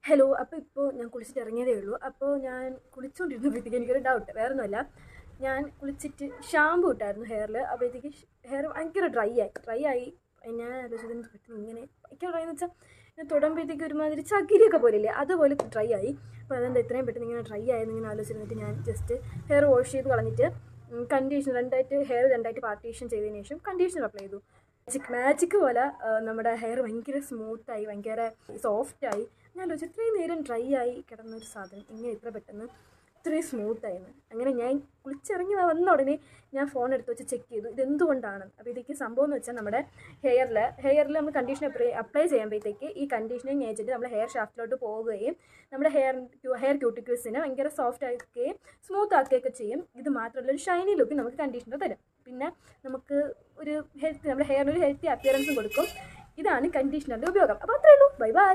Hello. അപ്പോൾ ഇപ്പോൾ ഞാൻ കുളിച്ചിട്ട് ഇറങ്ങിയതേ ഉള്ളൂ. അപ്പോൾ ഞാൻ കുളിച്ചുകൊണ്ടിരുന്നപ്പോഴത്തേക്ക് എനിക്കൊരു ഡൗട്ട്. വേറെ ഒന്നുമല്ല, ഞാൻ കുളിച്ചിട്ട് ഷാമ്പു ഇട്ടായിരുന്നു ഹെയറിൽ. അപ്പോഴത്തേക്ക് ഹെയർ ഭയങ്കര ഡ്രൈ ആയി. ഞാൻ ആലോചിച്ചത് എന്ത് പറ്റും ഇങ്ങനെ ഭയങ്കര ഡ്രൈ എന്ന് വെച്ചാൽ ഞാൻ തൊടുമ്പോഴത്തേക്ക് ഒരുമാതിരി ചകിരിയൊക്കെ പോലില്ലേ, അതുപോലെ ഡ്രൈ ആയി. അപ്പോൾ അതെന്താ ഇത്രയും പെട്ടെന്ന് ഇങ്ങനെ ഡ്രൈ ആയെന്ന് ഇങ്ങനെ ആലോചിച്ചിരുന്നിട്ട് ഞാൻ ജസ്റ്റ് ഹെയർ വാഷ് ചെയ്ത് കളഞ്ഞിട്ട് കണ്ടീഷണർ ഹെയർ രണ്ടായിട്ട് പാർട്ടീഷൻ ചെയ്തതിന് ശേഷം കണ്ടീഷണർ അപ്ലൈ ചെയ്തു. മാജിക് പോലെ നമ്മുടെ ഹെയർ ഭയങ്കര സ്മൂത്തായി, ഭയങ്കര സോഫ്റ്റായി. ഞാൻ ആലോചിച്ചു ഇത്രയും നേരം ഡ്രൈ ആയി കിടന്നൊരു സാധനം ഇങ്ങനെ ഇത്ര പെട്ടെന്ന് ഇത്രയും സ്മൂത്തായിരുന്നു. അങ്ങനെ ഞാൻ കുളിച്ചിറങ്ങി വന്ന ഉടനെ ഞാൻ ഫോൺ എടുത്ത് വെച്ച് ചെക്ക് ചെയ്തു ഇതെന്തുകൊണ്ടാണ്. അപ്പോൾ ഇതൊക്കെ സംഭവം എന്ന് വെച്ചാൽ നമ്മുടെ ഹെയറിൽ നമ്മൾ കണ്ടീഷണർ അപ്ലൈ ചെയ്യുമ്പോഴത്തേക്ക് ഈ കണ്ടീഷനിങ് ഏജൻറ്റ് നമ്മുടെ ഹെയർ ഷാഫ്റ്റിലോട്ട് പോവുകയും നമ്മുടെ ഹെയർ ക്യൂട്ടിക്കിൾസിനെ ഭയങ്കര സോഫ്റ്റ് ആക്കുകയും സ്മൂത്ത് ആക്കുകയൊക്കെ ചെയ്യും. ഇത് മാത്രമല്ല, ഒരു ഷൈനി ലുക്ക് നമുക്ക് കണ്ടീഷണർ തരും. പിന്നെ നമുക്ക് നമ്മുടെ ഹെയറിന് ഒരു ഹെൽത്തി അപ്പിയറൻസും കൊടുക്കും. ഇതാണ് കണ്ടീഷണറിൻ്റെ ഉപയോഗം. അപ്പോൾ അത്രയേ ഉള്ളൂ. Bye bye.